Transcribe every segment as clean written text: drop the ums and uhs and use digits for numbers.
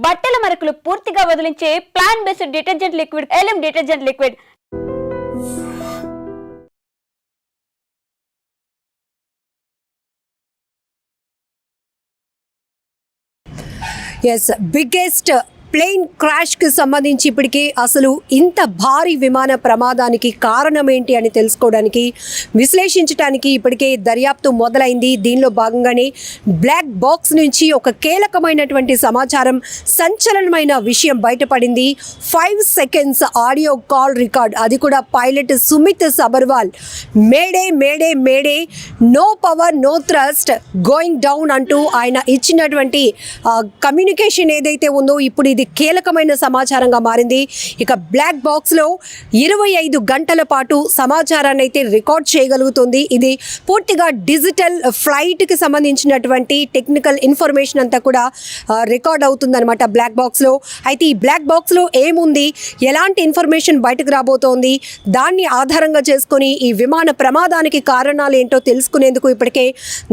బట్టల మరకలు పూర్తిగా వదిలించే ప్లాంట్ బేస్డ్ డిటర్జెంట్ లిక్విడ్ ఎలిమ్ డిటర్జెంట్ లిక్విడ్. ఎస్ బిగ్గెస్ట్ ప్లేన్ క్రాష్కి సంబంధించి ఇప్పటికీ అసలు ఇంత భారీ విమాన ప్రమాదానికి కారణం ఏంటి అని తెలుసుకోవడానికి విశ్లేషించడానికి ఇప్పటికే దర్యాప్తు మొదలైంది. దీనిలో భాగంగానే బ్లాక్ బాక్స్ నుంచి ఒక కీలకమైనటువంటి సమాచారం, సంచలనమైన విషయం బయటపడింది. 5 seconds ఆడియో కాల్ రికార్డ్, అది కూడా pilot Sumeet Sabharwal mayday mayday mayday, no power no thrust, going down అంటూ ఆయన ఇచ్చినటువంటి కమ్యూనికేషన్ ఏదైతే ఉందో ఇప్పుడు ఇది కీలకమైన సమాచారంగా మారింది. ఇక బ్లాక్ బాక్స్లో 25 గంటల పాటు సమాచారాన్ని అయితే రికార్డ్ చేయగలుగుతుంది. ఇది పూర్తిగా డిజిటల్ ఫ్లైట్కి సంబంధించినటువంటి టెక్నికల్ ఇన్ఫర్మేషన్ అంతా కూడా రికార్డ్ అవుతుందన్నమాట బ్లాక్ బాక్స్లో. అయితే ఈ బ్లాక్ బాక్స్లో ఏముంది, ఎలాంటి ఇన్ఫర్మేషన్ బయటకు రాబోతోంది, దాన్ని ఆధారంగా చేసుకొని ఈ విమాన ప్రమాదానికి కారణాలు ఏంటో తెలుసుకునేందుకు ఇప్పటికే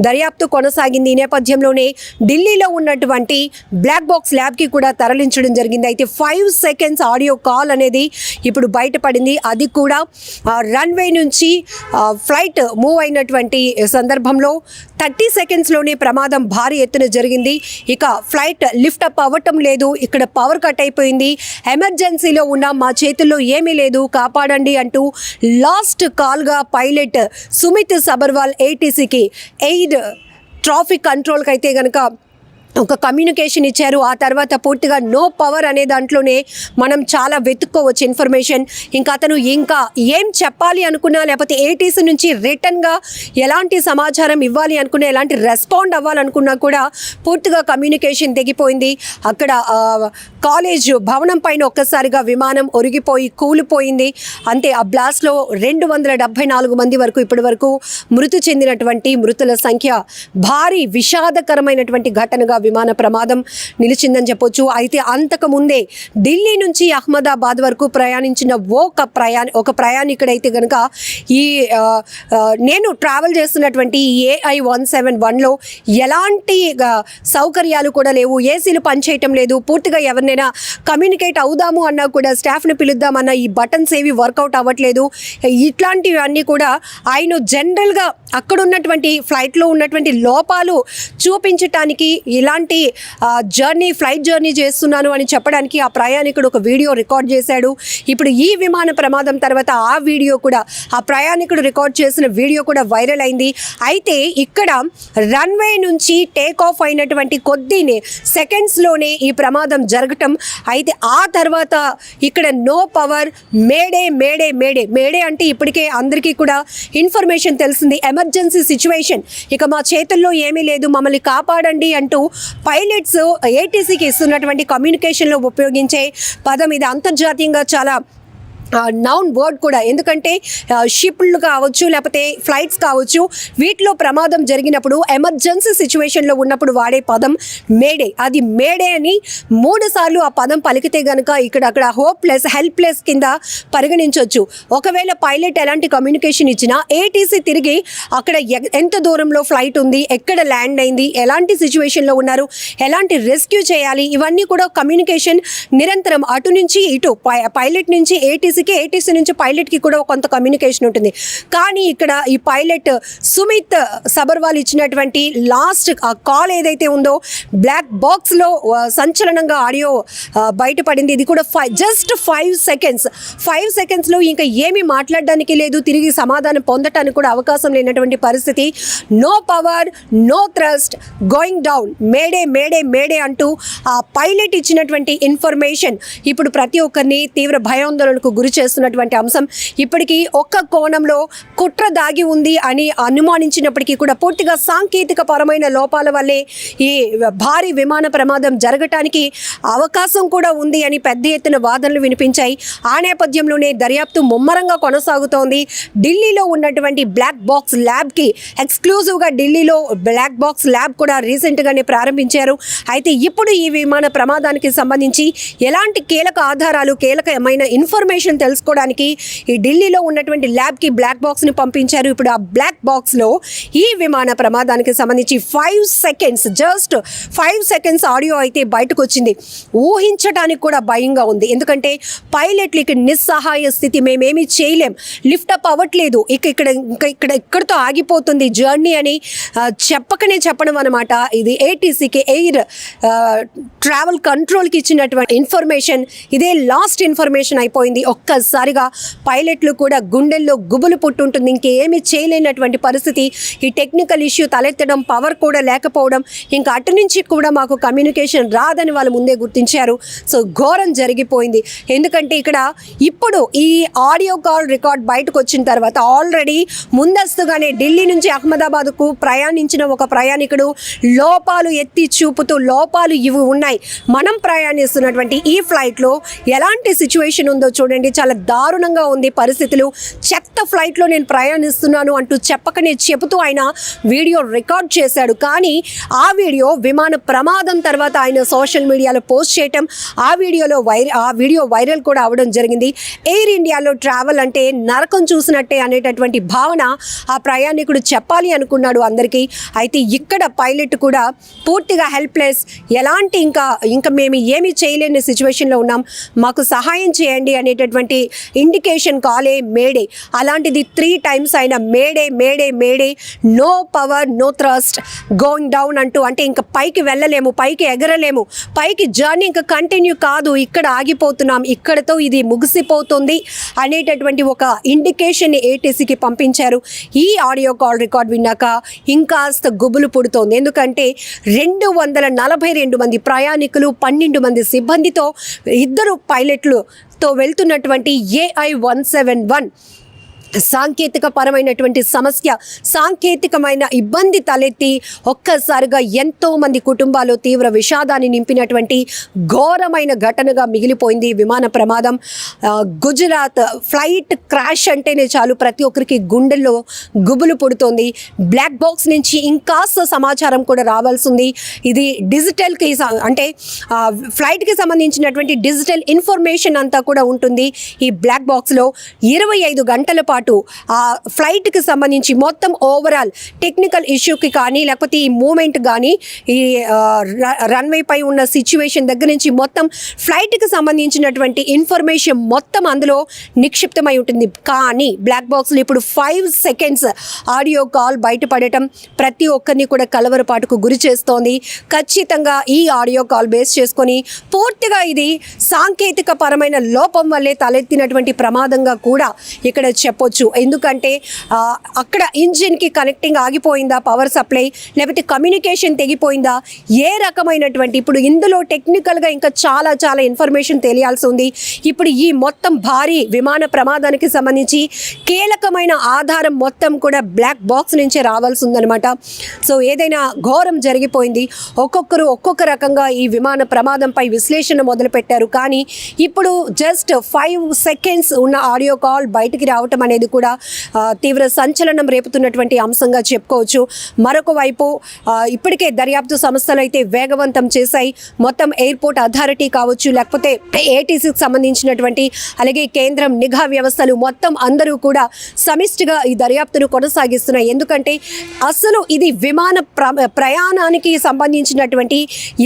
దర్యాప్తు కొనసాగింది. ఈ నేపథ్యంలోనే ఢిల్లీలో ఉన్నటువంటి బ్లాక్ బాక్స్ ల్యాబ్కి కూడా తరలించడం జరిగింది. అయితే 5 seconds ఆడియో కాల్ అనేది ఇప్పుడు బయటపడింది. అది కూడా రన్వే నుంచి ఫ్లైట్ మూవ్ అయినటువంటి సందర్భంలో 30 secondsలోనే ప్రమాదం భారీ ఎత్తున జరిగింది. ఇక ఫ్లైట్ లిఫ్ట్ అప్ అవ్వటం లేదు, ఇక్కడ పవర్ కట్ అయిపోయింది, ఎమర్జెన్సీలో ఉన్న మా చేతుల్లో ఏమీ లేదు కాపాడండి అంటూ లాస్ట్ కాల్గా పైలట్ సుమిత్ సబర్వాల్ ఏటీసీకి ఎయిర్ ట్రాఫిక్ కంట్రోల్కి అయితే కనుక ఒక కమ్యూనికేషన్ ఇచ్చారు. ఆ తర్వాత పూర్తిగా నో పవర్ అనే దాంట్లోనే మనం చాలా వెతుక్కోవచ్చు ఇన్ఫర్మేషన్. ఇంకా అతను ఇంకా ఏం చెప్పాలి అనుకున్నా, లేకపోతే ఏటీసీ నుంచి రిటర్న్గా ఎలాంటి సమాచారం ఇవ్వాలి అనుకున్నా, ఎలాంటి రెస్పాండ్ అవ్వాలనుకున్నా కూడా పూర్తిగా కమ్యూనికేషన్ తెగిపోయింది. అక్కడ కాలేజ్ భవనం పైన ఒక్కసారిగా విమానం ఒరిగిపోయి కూలిపోయింది. అంతే, ఆ బ్లాస్ట్లో 274 మంది వరకు ఇప్పటి వరకు మృతి చెందినటువంటి మృతుల సంఖ్య భారీ విషాదకరమైనటువంటి ఘటనగా విమాన ప్రమాదం నిలిచిందని చెప్పొచ్చు. అయితే అంతకుముందే ఢిల్లీ నుంచి అహ్మదాబాద్ వరకు ప్రయాణించిన ఒక ప్రయాణికుడైతే కనుక ఈ నేను ట్రావెల్ చేస్తున్నటువంటి AI-171లో ఎలాంటి సౌకర్యాలు కూడా లేవు, ఏసీలు పనిచేయటం లేదు, పూర్తిగా ఎవరినైనా కమ్యూనికేట్ అవుదాము అన్నా కూడా, స్టాఫ్ని పిలుద్దామన్నా ఈ బటన్స్ ఏవి వర్కౌట్ అవ్వట్లేదు. ఇట్లాంటివన్నీ కూడా ఆయన జనరల్గా అక్కడ ఉన్నటువంటి ఫ్లైట్లో ఉన్నటువంటి లోపాలు చూపించటానికి ఇలాంటి ఫ్లైట్ జర్నీ చేస్తున్నాను అని చెప్పడానికి ఆ ప్రయాణికుడు ఒక వీడియో రికార్డ్ చేశాడు. ఇప్పుడు ఈ విమాన ప్రమాదం తర్వాత ఆ వీడియో కూడా, ఆ ప్రయాణికుడు రికార్డ్ చేసిన వీడియో కూడా వైరల్ అయింది. అయితే ఇక్కడ రన్వే నుంచి టేక్ ఆఫ్ అయినటువంటి కొద్ది సెకండ్స్లోనే ఈ ప్రమాదం జరగటం. అయితే ఆ తర్వాత ఇక్కడ no power, mayday mayday mayday mayday అంటే ఇప్పటికే అందరికీ కూడా ఇన్ఫర్మేషన్ తెలిసింది, ఎమర్జెన్సీ సిచ్యువేషన్, ఇక మా చేతుల్లో ఏమీ లేదు, మమ్మల్ని కాపాడండి అంటూ పైలట్స్ ఏటీసీకి ఇస్తున్నటువంటి కమ్యూనికేషన్లో ఉపయోగించే పదం ఇది. అంతర్జాతీయంగా చాలా నౌన్ వర్డ్ కూడా, ఎందుకంటే షిప్లు కావచ్చు, లేకపోతే ఫ్లైట్స్ కావచ్చు, వీటిలో ప్రమాదం జరిగినప్పుడు ఎమర్జెన్సీ సిచ్యువేషన్లో ఉన్నప్పుడు వాడే పదం మేడే. అది మేడే అని 3 సార్లు ఆ పదం పలికితే కనుక అక్కడ హోప్లెస్, హెల్ప్లెస్ కింద పరిగణించవచ్చు. ఒకవేళ పైలట్ ఎలాంటి కమ్యూనికేషన్ ఇచ్చినా ఏటీసీ తిరిగి అక్కడ ఎంత దూరంలో ఫ్లైట్ ఉంది, ఎక్కడ ల్యాండ్ అయింది, ఎలాంటి సిచ్యువేషన్లో ఉన్నారు, ఎలాంటి రెస్క్యూ చేయాలి, ఇవన్నీ కూడా కమ్యూనికేషన్ నిరంతరం అటు నుంచి ఇటు, పైలట్ నుంచి ఏటీసీ నుంచి పైలట్కి కూడా కొంత కమ్యూనికేషన్ ఉంటుంది. కానీ ఇక్కడ ఈ పైలట్ సుమిత్ సబర్వాల్ ఇచ్చినటువంటి లాస్ట్ కాల్ ఏదైతే ఉందో బ్లాక్ బాక్స్లో సంచలనంగా ఆడియో బయటపడింది. ఇది కూడా జస్ట్ 5 secondsలో ఇంకా ఏమీ మాట్లాడడానికి లేదు, తిరిగి సమాధానం పొందటానికి కూడా అవకాశం లేనటువంటి పరిస్థితి. No power no thrust, going down, mayday mayday mayday అంటూ ఆ పైలట్ ఇచ్చినటువంటి ఇన్ఫర్మేషన్ ఇప్పుడు ప్రతి ఒక్కరిని తీవ్ర భయాందోళనకు గురి చేస్తున్నటువంటి అంశం. ఇప్పటికీ ఒక్క కోణంలో కుట్ర దాగి ఉంది అని అనుమానించినప్పటికీ కూడా పూర్తిగా సాంకేతిక పరమైన లోపాల వల్లే ఈ భారీ విమాన ప్రమాదం జరగటానికి అవకాశం కూడా ఉంది అని పెద్ద ఎత్తున వాదనలు వినిపించాయి. ఆ నేపథ్యంలోనే దర్యాప్తు ముమ్మరంగా కొనసాగుతోంది. ఢిల్లీలో ఉన్నటువంటి బ్లాక్ బాక్స్ ల్యాబ్కి ఎక్స్క్లూజివ్గా ఢిల్లీలో బ్లాక్ బాక్స్ ల్యాబ్ కూడా రీసెంట్గానే ప్రారంభించారు. అయితే ఇప్పుడు ఈ విమాన ప్రమాదానికి సంబంధించి ఎలాంటి కీలక ఆధారాలు, కీలకమైన ఇన్ఫర్మేషన్ ఇన్ఫర్మేషన్ తెలుసుకోవడానికి ఈ ఢిల్లీలో ఉన్నటువంటి ల్యాబ్కి బ్లాక్ బాక్స్ని పంపించారు. ఇప్పుడు ఆ బ్లాక్ బాక్స్లో ఈ విమాన ప్రమాదానికి సంబంధించి 5 సెకండ్స్, జస్ట్ 5 సెకండ్స్ ఆడియో అయితే బయటకు వచ్చింది. ఊహించడానికి కూడా భయంగా ఉంది. ఎందుకంటే పైలట్లకి నిస్సహాయ స్థితి, మేమేమీ చేయలేం, లిఫ్ట్ అప్ అవ్వట్లేదు, ఇక్కడతో ఆగిపోతుంది జర్నీ అని చెప్పకనే చెప్పడం అనమాట. ఇది ఏటీసీకి ఎయిర్ ట్రావెల్ కంట్రోల్కి ఇచ్చినటువంటి ఇన్ఫర్మేషన్, ఇదే లాస్ట్ ఇన్ఫర్మేషన్ అయిపోయింది. ఒక్కసారిగా పైలట్లు కూడా గుండెల్లో గుబులు పుట్టుంటుంది. ఇంకేమీ చేయలేనటువంటి పరిస్థితి. ఈ టెక్నికల్ ఇష్యూ తలెత్తడం, పవర్ కూడా లేకపోవడం, ఇంకా అటు నుంచి కూడా మాకు కమ్యూనికేషన్ రాదని వాళ్ళు ముందే గుర్తించారు. సో ఘోరం జరిగిపోయింది. ఎందుకంటే ఇక్కడ ఇప్పుడు ఈ ఆడియో కాల్ రికార్డ్ బయటకు వచ్చిన తర్వాత ఆల్రెడీ ముందస్తుగానే ఢిల్లీ నుంచి అహ్మదాబాద్కు ప్రయాణించిన ఒక ప్రయాణికుడు లోపాలు ఎత్తి చూపుతూ, లోపాలు ఇవి ఉన్నాయి, మనం ప్రయాణిస్తున్నటువంటి ఈ ఫ్లైట్లో ఎలాంటి సిచ్యువేషన్ ఉందో చూడండి, చాలా దారుణంగా ఉంది పరిస్థితులు, చెత్త ఫ్లైట్లో నేను ప్రయాణిస్తున్నాను అంటూ చెప్పకనే చెబుతూ ఆయన వీడియో రికార్డ్ చేశాడు. కానీ ఆ వీడియో విమాన ప్రమాదం తర్వాత ఆయన సోషల్ మీడియాలో పోస్ట్ చేయటం, ఆ వీడియో వైరల్ కూడా అవడం జరిగింది. ఎయిర్ ఇండియాలో ట్రావెల్ అంటే నరకం చూసినట్టే అనేటటువంటి భావన ఆ ప్రయాణికుడు చెప్పాలి అనుకున్నాడు అందరికీ. అయితే ఇక్కడ పైలట్ కూడా పూర్తిగా హెల్ప్లెస్, ఎలాంటి ఇంకా మేము ఏమీ చేయలేని సిచ్యువేషన్లో ఉన్నాం, మాకు సహాయం చేయండి అనేటటువంటి ఇండికేషన్ కాలే మేడే. అలాంటిది 3 times ఆయన mayday mayday mayday, no power no thrust, going down అంటూ, అంటే ఇంకా పైకి వెళ్ళలేము, పైకి ఎగరలేము, పైకి జర్నీ ఇంకా కంటిన్యూ కాదు, ఇక్కడ ఆగిపోతున్నాం, ఇక్కడతో ఇది ముగిసిపోతుంది అనేటటువంటి ఒక ఇండికేషన్ ఏటీసీకి పంపించారు. ఈ ఆడియో కాల్ రికార్డ్ విన్నాక ఇంకాస్త గుబులు పుడుతోంది. ఎందుకంటే 242 మంది ప్రయాణికులు, 12 మంది సిబ్బందితో, 2 పైలట్లుతో వెళ్తున్నటువంటి AI-171 సాంకేతిక పరమైనటువంటి సమస్య, సాంకేతికమైన ఇబ్బంది తలెత్తి ఒక్కసారిగా ఎంతో మంది కుటుంబాలు తీవ్ర విషాదాన్ని నింపినటువంటి ఘోరమైన ఘటనగా మిగిలిపోయింది విమాన ప్రమాదం. గుజరాత్ ఫ్లైట్ క్రాష్ అంటేనే చాలు ప్రతి ఒక్కరికి గుండెల్లో గుబులు పుడుతోంది. బ్లాక్ బాక్స్ నుంచి ఇంకాస్త సమాచారం కూడా రావాల్సి ఉంది. ఇది డిజిటల్కి అంటే ఫ్లైట్కి సంబంధించినటువంటి డిజిటల్ ఇన్ఫర్మేషన్ అంతా కూడా ఉంటుంది ఈ బ్లాక్ బాక్స్లో. 25 గంటల పాటు ఆ ఫ్లైట్కి సంబంధించి మొత్తం ఓవరాల్ టెక్నికల్ ఇష్యూకి కానీ, లేకపోతే ఈ మూమెంట్ కానీ, ఈ రన్వే పై ఉన్న సిచ్యువేషన్ దగ్గర నుంచి మొత్తం ఫ్లైట్కి సంబంధించినటువంటి ఇన్ఫర్మేషన్ మొత్తం అందులో నిక్షిప్తమై ఉంటుంది. కానీ బ్లాక్ బాక్స్లో ఇప్పుడు 5 సెకండ్స్ ఆడియో కాల్ బయటపడటం ప్రతి ఒక్కరిని కూడా కలవరపాటుకు గురి చేస్తోంది. ఖచ్చితంగా ఈ ఆడియో కాల్ బేస్ చేసుకొని పూర్తిగా ఇది సాంకేతిక పరమైన లోపం వల్లే తలెత్తినటువంటి ప్రమాదంగా కూడా ఇక్కడ చెప్పొచ్చు. ఎందుకంటే అక్కడ ఇంజిన్కి కనెక్టింగ్ ఆగిపోయిందా, పవర్ సప్లై, లేకపోతే కమ్యూనికేషన్ తెగిపోయిందా, ఏ రకమైనటువంటి, ఇప్పుడు ఇందులో టెక్నికల్గా ఇంకా చాలా చాలా ఇన్ఫర్మేషన్ తెలియాల్సి ఉంది. ఇప్పుడు ఈ మొత్తం భారీ విమాన ప్రమాదానికి సంబంధించి కీలకమైన ఆధారం మొత్తం కూడా బ్లాక్ బాక్స్ నుంచే రావాల్సి ఉందన్నమాట. సో ఏదైనా ఘోరం జరిగిపోయింది. ఒక్కొక్కరు ఒక్కొక్క రకంగా ఈ విమాన ప్రమాదంపై విశ్లేషణ మొదలుపెట్టారు. కానీ ఇప్పుడు జస్ట్ 5 సెకండ్స్ ఉన్న ఆడియో కాల్ బయటికి రావటం అనేది కూడా తీవ్ర సంచలనం రేపుతున్నటువంటి అంశంగా చెప్పుకోవచ్చు. మరొక వైపు ఇప్పటికే దర్యాప్తు సంస్థలు అయితే వేగవంతం చేశాయి. మొత్తం ఎయిర్పోర్ట్ అథారిటీ కావచ్చు, లేకపోతే ఏటీసీకి సంబంధించినటువంటి, అలాగే కేంద్రం నిఘా వ్యవస్థలు మొత్తం అందరూ కూడా సమిష్టిగా ఈ దర్యాప్తును కొనసాగిస్తున్నాయి. ఎందుకంటే అసలు ఇది విమాన ప్రయాణానికి సంబంధించినటువంటి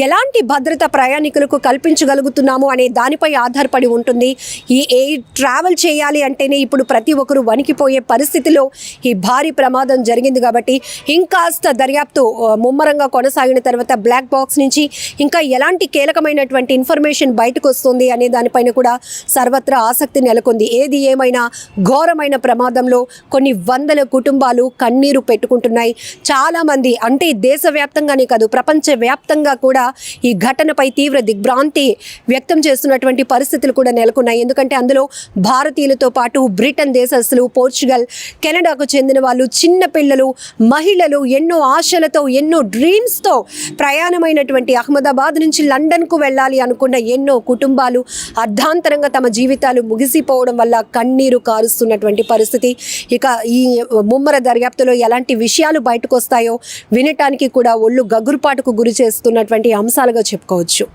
ఎలాంటి భద్రత ప్రయాణికులకు కల్పించగలుగుతున్నాము అనే దానిపై ఆధారపడి ఉంటుంది. ఈ ఎయిర్ ట్రావెల్ చేయాలి అంటేనే ఇప్పుడు ప్రతి ఒక్కరు వణికిపోయే పరిస్థితిలో ఈ భారీ ప్రమాదం జరిగింది. కాబట్టి ఇంకాస్త దర్యాప్తు ముమ్మరంగా కొనసాగిన తర్వాత బ్లాక్ బాక్స్ నుంచి ఇంకా ఎలాంటి కీలకమైనటువంటి ఇన్ఫర్మేషన్ బయటకు వస్తుంది అనే దానిపైన కూడా సర్వత్రా ఆసక్తి నెలకొంది. ఏది ఏమైనా ఘోరమైన ప్రమాదంలో కొన్ని వందల కుటుంబాలు కన్నీరు పెట్టుకుంటున్నాయి. చాలామంది, అంటే దేశవ్యాప్తంగానే కాదు ప్రపంచవ్యాప్తంగా కూడా ఈ ఘటనపై తీవ్ర దిగ్భ్రాంతి వ్యక్తం చేస్తున్నటువంటి పరిస్థితులు కూడా నెలకొన్నాయి. ఎందుకంటే అందులో భారతీయులతో పాటు బ్రిటన్ దేశస్తులు, పోర్చుగల్, కెనడాకు చెందిన వాళ్ళు, చిన్న పిల్లలు, మహిళలు, ఎన్నో ఆశలతో, ఎన్నో డ్రీమ్స్తో ప్రయాణమైనటువంటి అహ్మదాబాద్ నుంచి లండన్కు వెళ్ళాలి అనుకున్న ఎన్నో కుటుంబాలు అర్ధాంతరంగా తమ జీవితాలు ముగిసిపోవడం వల్ల కన్నీరు కారుస్తున్నటువంటి పరిస్థితి. ఇక ఈ ముమ్మర దర్యాప్తులో ఎలాంటి విషయాలు బయటకు వస్తాయో వినటానికి కూడా ఒళ్ళు గగురుపాటుకు గురి చేస్తున్నటువంటి అంశాలుగా చెప్పుకోవచ్చు.